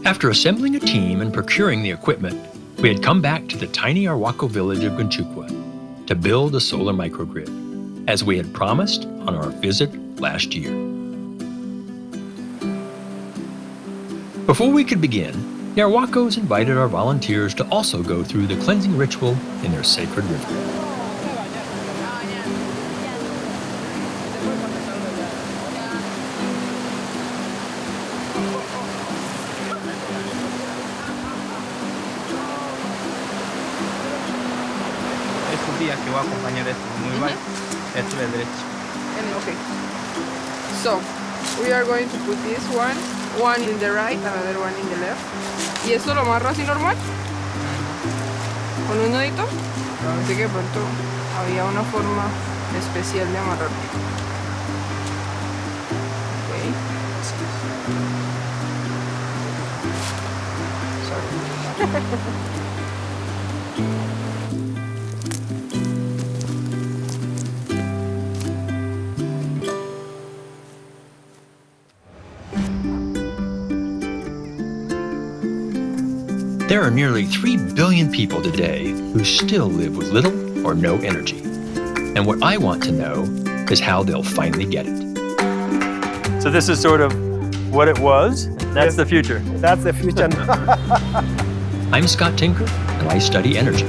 After assembling a team and procuring the equipment, we had come back to the tiny Arhuaco village of Gunchukwa to build a solar microgrid, as we had promised on our visit last year. Before we could begin, the Arhuacos invited our volunteers to also go through the cleansing ritual in their sacred river. Que voy a acompañar esto, muy mal, esto de derecho. Okay. So, we are going to put this one in the right, another one in the left. ¿Y esto lo amarro así normal? ¿Con un nudito? Pensé que pronto había una forma especial de amarrarlo. Okay. Sorry. There are nearly 3 billion people today who still live with little or no energy. And what I want to know is how they'll finally get it. So this is sort of what it was. That's the future. That's the future. I'm Scott Tinker, and I study energy.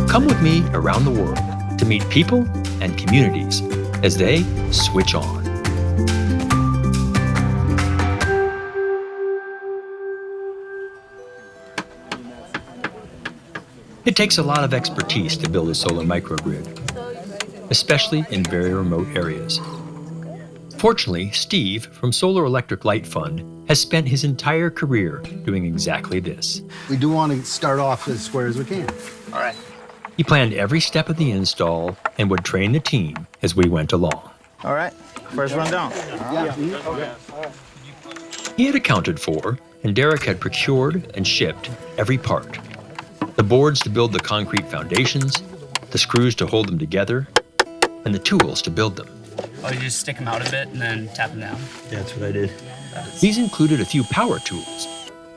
Come with me around the world to meet people and communities as they switch on. It takes a lot of expertise to build a solar microgrid, especially in very remote areas. Fortunately, Steve from Solar Electric Light Fund has spent his entire career doing exactly this. We do want to start off as square as we can. All right. He planned every step of the install and would train the team as we went along. All right. First one down. He had accounted for, and Derek had procured and shipped every part. The boards to build the concrete foundations, the screws to hold them together, and the tools to build them. Oh, you just stick them out a bit and then tap them down? That's what I did. These included a few power tools,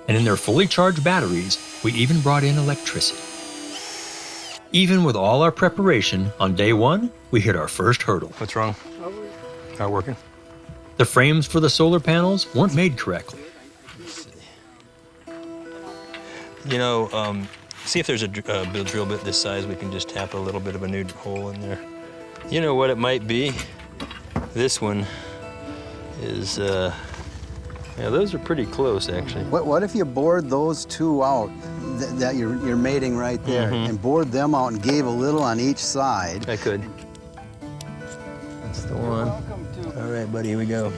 and in their fully charged batteries, we even brought in electricity. Even with all our preparation, on day one, we hit our first hurdle. What's wrong? Not working? The frames for the solar panels weren't made correctly. You know, see if there's a drill bit this size, we can just tap a little bit of a new hole in there. You know what it might be? This one is, yeah, those are pretty close, actually. What if you bored those two out that you're mating right there, and bored them out and gave a little on each side? I could. That's the one. All right, buddy, here we go.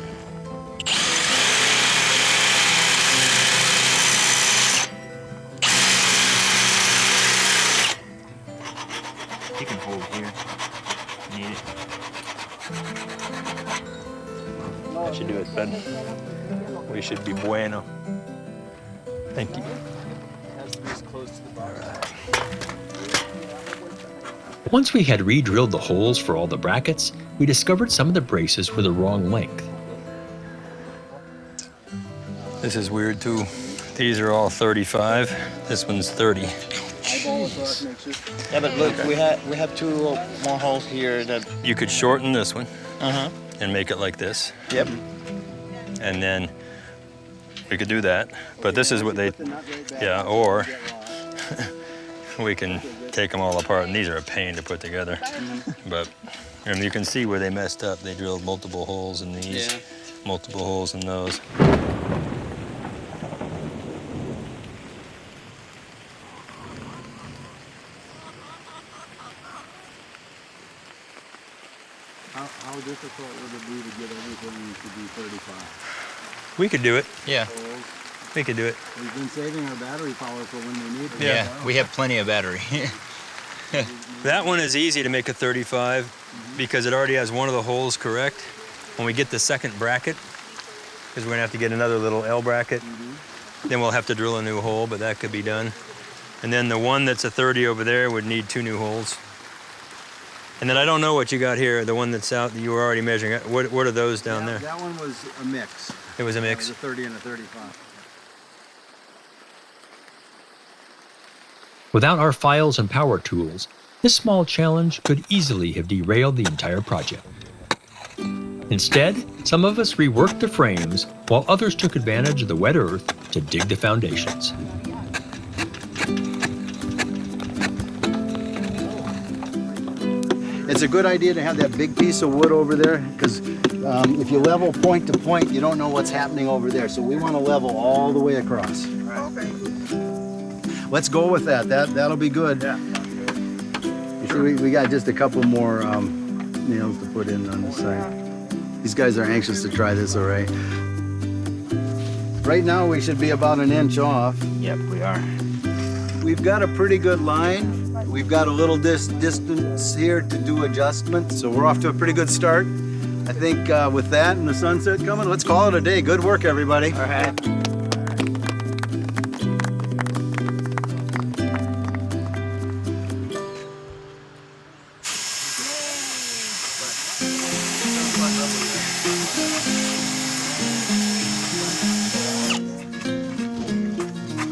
You can hold here. Need it. That should do it, bud. We should be bueno. Thank you. Once we had re-drilled the holes for all the brackets, we discovered some of the braces were the wrong length. This is weird, too. These are all 35. This one's 30. Yeah, but look, we have two more holes here that. You could shorten this one and make it like this. Yep. And then we could do that. But this is what they, yeah, or we can take them all apart, and these are a pain to put together. But and you can see where they messed up. They drilled multiple holes in these, multiple holes in those. How difficult would it be to get everything to be 35? We could do it. Yeah. We could do it. We've been saving our battery power for when they need it. Yeah, we have plenty of battery. That one is easy to make a 35 because it already has one of the holes correct. When we get the second bracket, because we're gonna have to get another little L bracket, then we'll have to drill a new hole, but that could be done. And then the one that's a 30 over there would need 2 new holes. And then I don't know what you got here, the one that's out that you were already measuring. What are those down there? That one was a mix. It was a It mix. was a 30 and a 35. Without our files and power tools, this small challenge could easily have derailed the entire project. Instead, some of us reworked the frames while others took advantage of the wet earth to dig the foundations. It's a good idea to have that big piece of wood over there because if you level point to point, you don't know what's happening over there. So we want to level all the way across. Okay. Let's go with that. That'll be good. Yeah. You see, we got just a couple more nails to put in on the side. These guys are anxious to try this, all right? Right now, we should be about an inch off. Yep, we are. We've got a pretty good line. We've got a little distance here to do adjustments, so we're off to a pretty good start. I think with that and the sunset coming, let's call it a day. Good work, everybody. All right.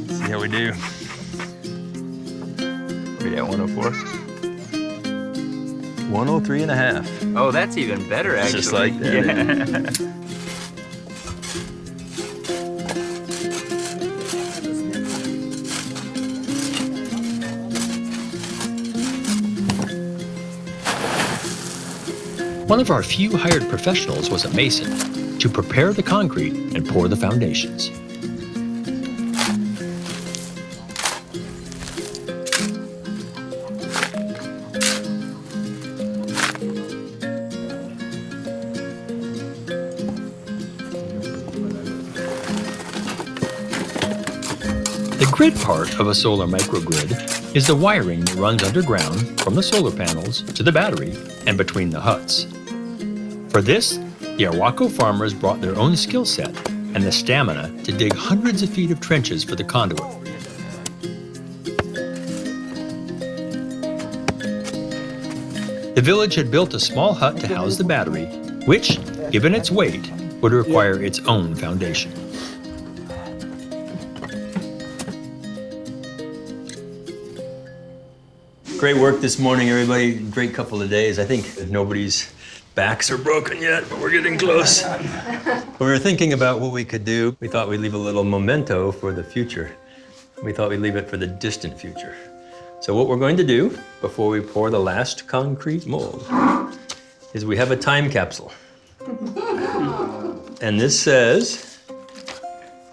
See how we do. We at 104. 103 and a half. Oh, that's even better, actually. Just like that. Yeah. One of our few hired professionals was a mason to prepare the concrete and pour the foundations. The grid part of a solar microgrid is the wiring that runs underground from the solar panels to the battery and between the huts. For this, the Arhuaco farmers brought their own skill set and the stamina to dig hundreds of feet of trenches for the conduit. The village had built a small hut to house the battery, which, given its weight, would require its own foundation. Great work this morning, everybody. Great couple of days. I think nobody's backs are broken yet, but we're getting close. When we were thinking about what we could do, we thought we'd leave a little memento for the future. We thought we'd leave it for the distant future. So what we're going to do before we pour the last concrete mold is we have a time capsule. And this says,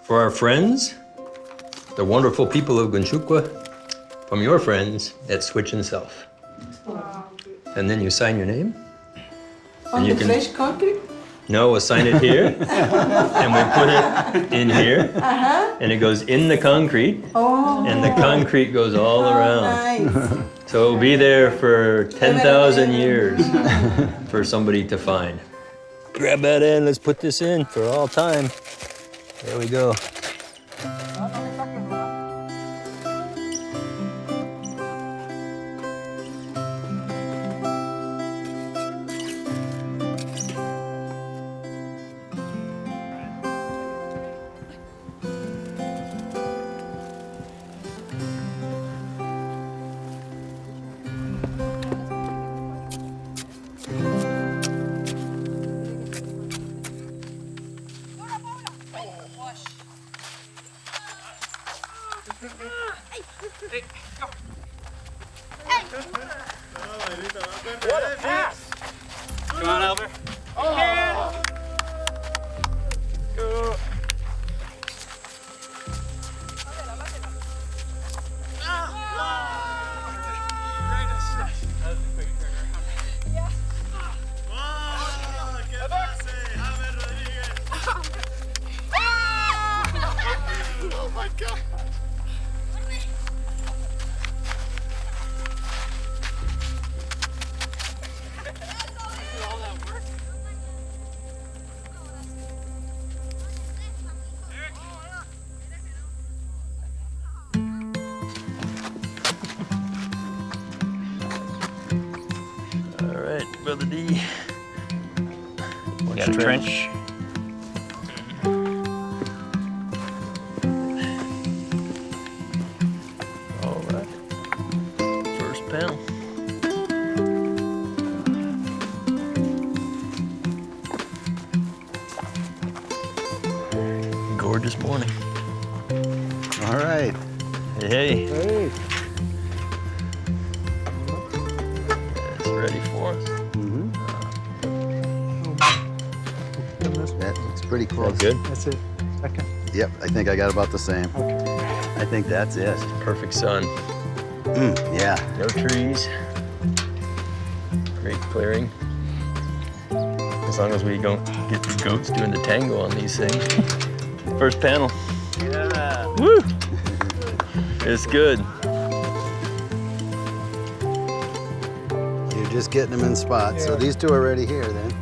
for our friends, the wonderful people of Gunchukwa, from your friends at Switch and Self. And then you sign your name. On you the can- fresh concrete? No, we'll sign it here, and we put it in here, and it goes in the concrete, and the concrete goes all around. Nice. So it'll be there for 10,000 years for somebody to find. Grab that in, let's put this in for all time. There we go. Come on, Albert. Oh my God. All that work? Brother D. We got a trench. All right. First panel. Gorgeous morning. All right. Hey. Hey. It's ready for us. That looks pretty close. That good? That's it. Second. Yep, I think I got about the same. Okay. I think that's it. Perfect sun. Yeah. No trees. Great clearing. As long as we don't get the goats doing the tango on these things. First panel. Yeah. Woo! It's good. You're just getting them in spots. So these two are already here then.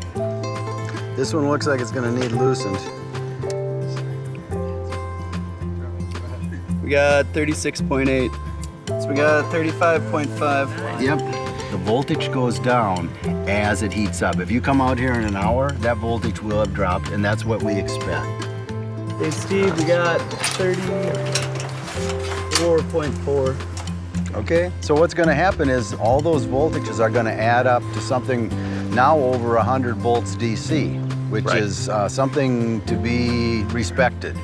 This one looks like it's gonna need loosened. We got 36.8. So we got 35.5. Yep. The voltage goes down as it heats up. If you come out here in an hour, that voltage will have dropped, and that's what we expect. Hey Steve, we got 34.4. Okay, so what's gonna happen is all those voltages are gonna add up to something now over 100 volts DC, which Right. is something to be respected.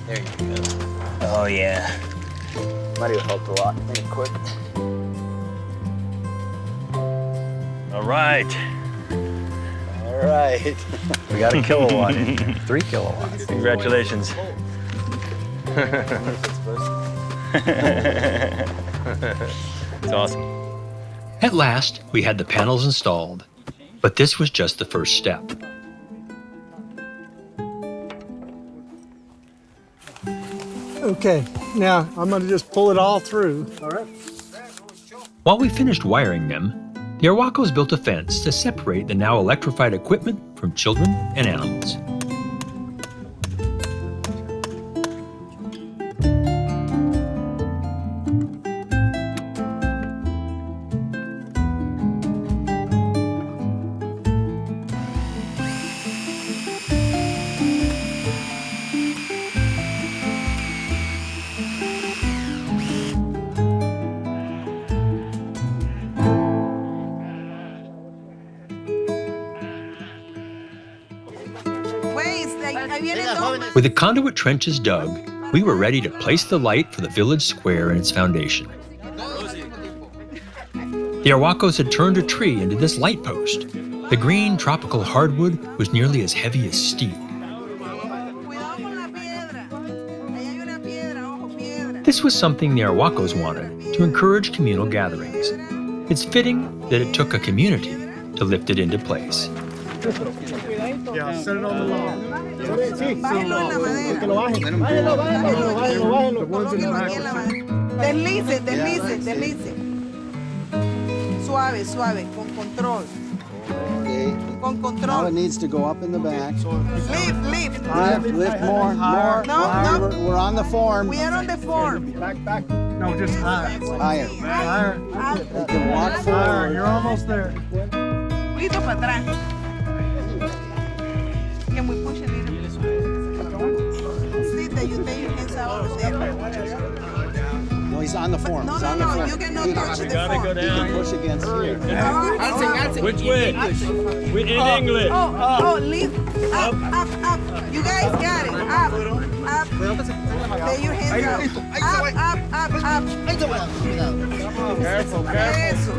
There you go. Oh yeah. Might have helped a lot. Make it quick. All right. All right. We got a kilowatt in here, 3 kilowatts. Congratulations. It's awesome. At last, we had the panels installed, but this was just the first step. Okay, now I'm gonna just pull it all through. All right. While we finished wiring them, the Arhuacos built a fence to separate the now electrified equipment from children and animals. With the conduit trenches dug, we were ready to place the light for the village square and its foundation. The Arhuacos had turned a tree into this light post. The green tropical hardwood was nearly as heavy as steel. This was something the Arhuacos wanted to encourage communal gatherings. It's fitting that it took a community to lift it into place. Yeah, set it on the wall. Bájelo en la madera. Que lo bajen. Bájelo. The ones in the back. Deslice, deslice, deslice. Suave, suave, con control. Okay. Con Now control. it needs to go up in the back. Lift, lift. Lift more, more. No, no. We're on the form. We are on the form. Back. No, just higher. Higher. Higher. You can walk Higher. forward. You're almost there. Poquito para atrás. Can we push a little? See that you take your hands out of there. No, he's on the form. No, He's no, on the no. form. You cannot touch the form. He can push against here. Which way? We in English. Oh, lift. Up. You guys got it. Up. Lay your hands out. Up. Careful. Eso.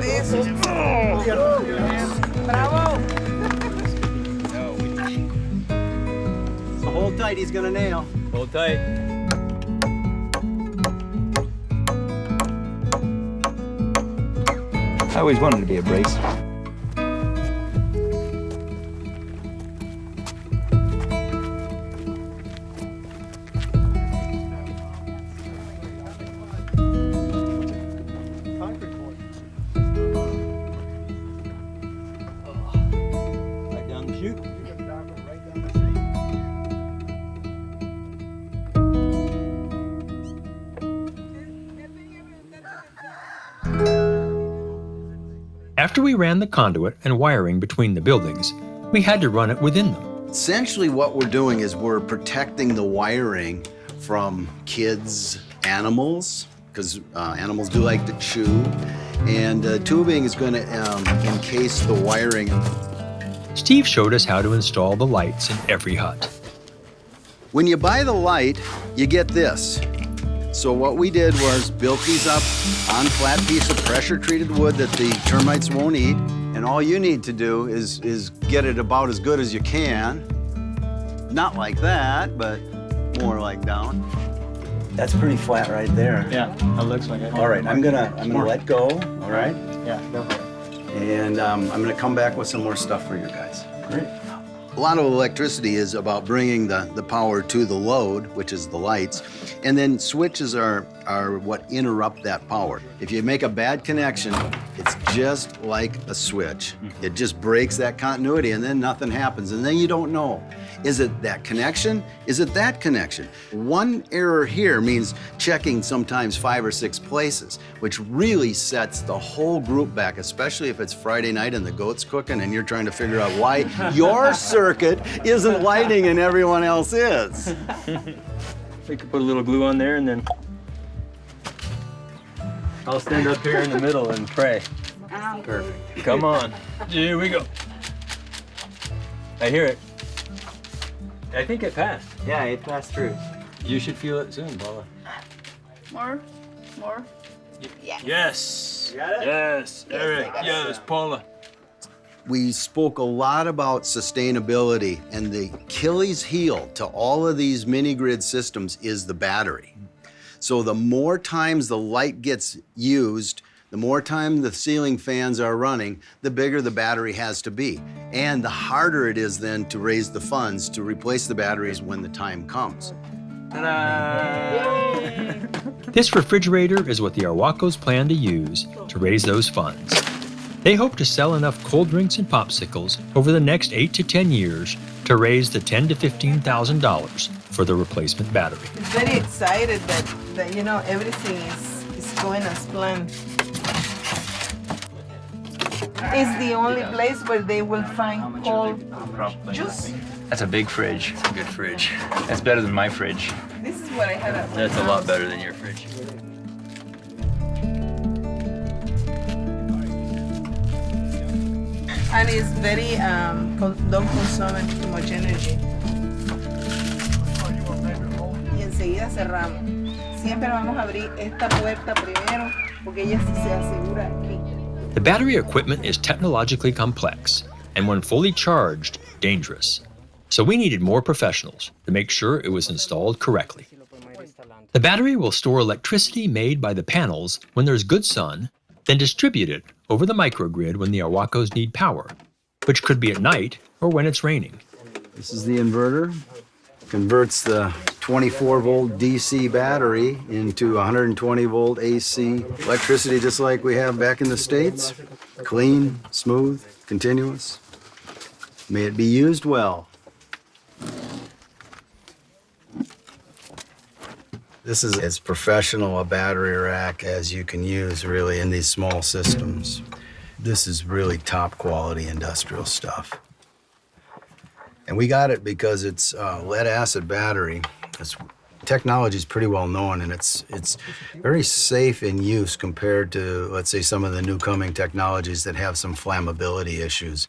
Bravo. So hold tight, he's gonna nail. Hold tight. I always wanted to be a brace. Right down the chute. After we ran the conduit and wiring between the buildings, we had to run it within them. Essentially what we're doing is we're protecting the wiring from kids, animals, because animals do like to chew, and tubing is going to encase the wiring. Steve showed us how to install the lights in every hut. When you buy the light, you get this. So what we did was built these up on flat piece of pressure-treated wood that the termites won't eat, and all you need to do is get it about as good as you can. Not like that, but more like down. That's pretty flat right there. Yeah, it looks like it. All right, I'm gonna let go, all right? Yeah, go for it. And I'm gonna come back with some more stuff for you guys. Great. A lot of electricity is about bringing the power to the load, which is the lights, and then switches are what interrupt that power. If you make a bad connection, it's just like a switch. It just breaks that continuity and then nothing happens, and then you don't know. Is it that connection? Is it that connection? One error here means checking sometimes 5 or 6 places, which really sets the whole group back, especially if it's Friday night and the goat's cooking and you're trying to figure out why your circuit isn't lighting and everyone else is. We could put a little glue on there and then I'll stand up here in the middle and pray. Perfect. Come on. Here we go. I hear it. I think it passed. Yeah, it passed through. You should feel it soon, Paula. More? Yes. Yes, Eric. Yes, Paula. We spoke a lot about sustainability, and the Achilles heel to all of these mini-grid systems is the battery. So the more times the light gets used, the more time the ceiling fans are running, the bigger the battery has to be. And the harder it is then to raise the funds to replace the batteries when the time comes. Ta-da! This refrigerator is what the Arhuacos plan to use to raise those funds. They hope to sell enough cold drinks and popsicles over the next 8 to 10 years to raise the $10,000 to $15,000 for the replacement battery. It's very excited that you know, everything is going as planned. It's the only place where they will find cold juice. That's a big fridge. It's a good fridge. That's better than my fridge. This is what I had at That's a lot better than your fridge. And it's very, don't consume too much energy. Y enseguida cerramos. Siempre vamos a abrir esta puerta primero porque ella sí se asegura aquí. The battery equipment is technologically complex and when fully charged, dangerous. So we needed more professionals to make sure it was installed correctly. The battery will store electricity made by the panels when there's good sun, then distribute it over the microgrid when the Arhuacos need power, which could be at night or when it's raining. This is the inverter. Converts the 24-volt DC battery into 120-volt AC electricity, just like we have back in the States. Clean, smooth, continuous. May it be used well. This is as professional a battery rack as you can use, really, in these small systems. This is really top quality industrial stuff. And we got it because it's lead acid battery. Technology is pretty well known, and it's very safe in use compared to, let's say, some of the new coming technologies that have some flammability issues.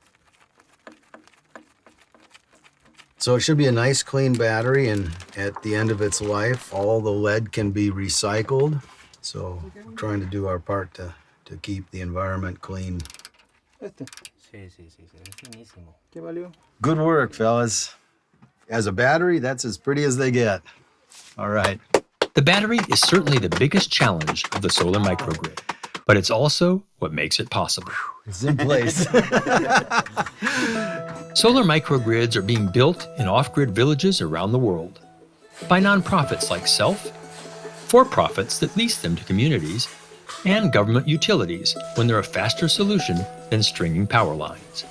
So it should be a nice clean battery, and at the end of its life, all the lead can be recycled. So we're trying to do our part to keep the environment clean. Good work, fellas. As a battery, that's as pretty as they get. All right. The battery is certainly the biggest challenge of the solar microgrid, but it's also what makes it possible. It's in place. Solar microgrids are being built in off-grid villages around the world by nonprofits like Self, for-profits that lease them to communities, and government utilities when they're a faster solution than stringing power lines.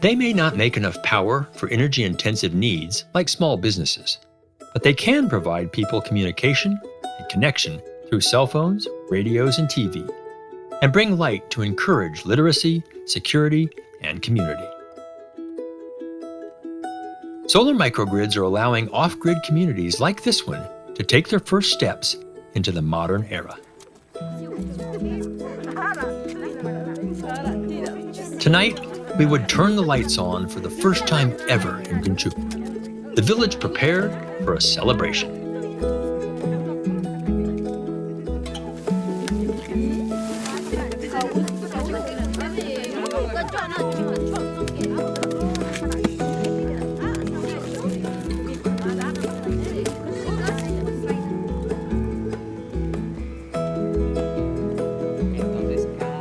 They may not make enough power for energy-intensive needs like small businesses, but they can provide people communication and connection through cell phones, radios, and TV. and bring light to encourage literacy, security, and community. Solar microgrids are allowing off-grid communities like this one to take their first steps into the modern era. Tonight, we would turn the lights on for the first time ever in Gunchukwu. The village prepared for a celebration.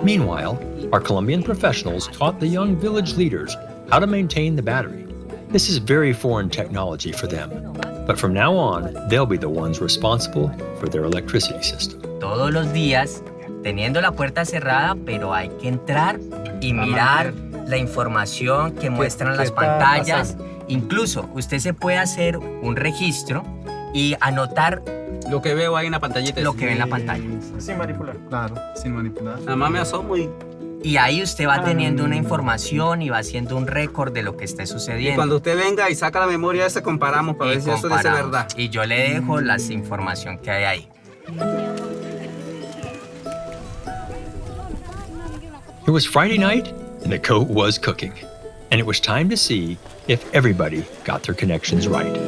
Meanwhile, our Colombian professionals taught the young village leaders how to maintain the battery. This is very foreign technology for them, but from now on, they'll be the ones responsible for their electricity system. Todos los días, teniendo la puerta cerrada, pero hay que entrar y mirar la información que muestran las pantallas. Incluso, usted se puede hacer un registro y anotar lo que veo ahí en la pantallita. Lo que ve en la pantalla. Sin manipular. Claro, sin manipular. Nada más me asomo y ahí usted va teniendo una información y va haciendo un récord de lo que esté sucediendo. Y cuando usted venga y saca la memoria esa, comparamos para ver si eso es verdad. Y yo le dejo la información que hay ahí. It was Friday night and the coat was cooking. And it was time to see if everybody got their connections right.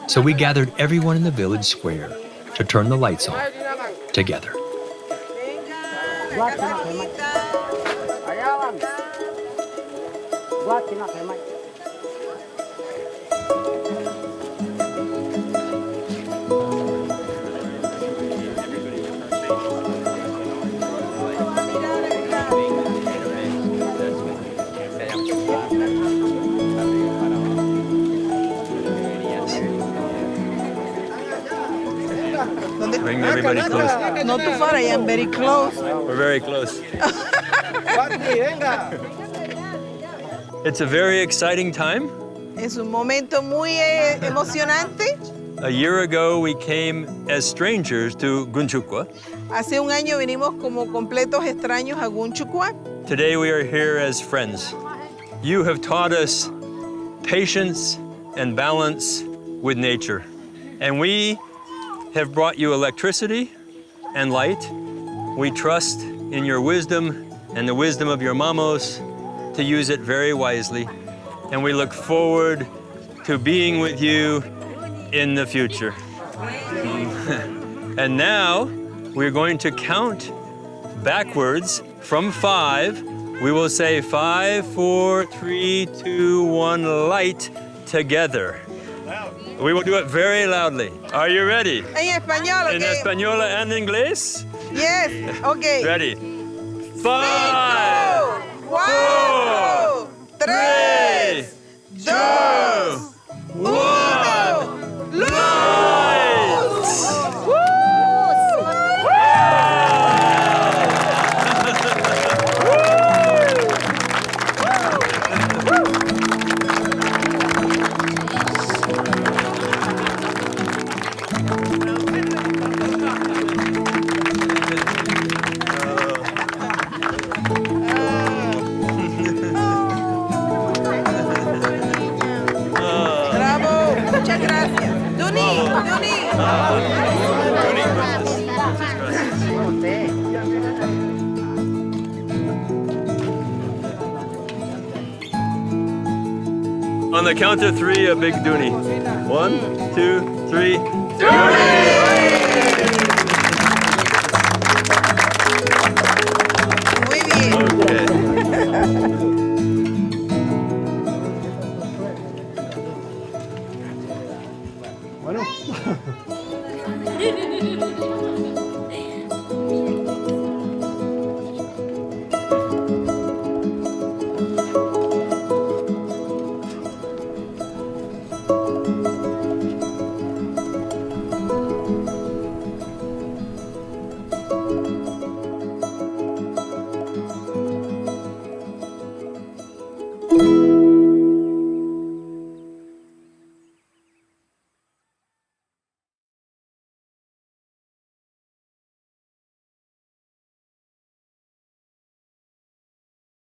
So we gathered everyone in the village square to turn the lights on together. Bring everybody close. Not too far, I am very close. We're very close. It's a very exciting time. Es un momento muy emocionante. A year ago, we came as strangers to Gunchukwu. Hace un año vinimos como completos extraños a Gunchukwu. Today, we are here as friends. You have taught us patience and balance with nature. And we have brought you electricity and light. We trust in your wisdom and the wisdom of your mamos to use it very wisely. And we look forward to being with you in the future. And now we're going to count backwards from 5. We will say 5, 4, 3, 2, 1, light together. We will do it very loudly. Are you ready? En español, okay. En español and English? Yes, okay. Ready? 5, 4, 3, 2, 1, On the count of 3, a big dooney. 1, 2, 3, dooney!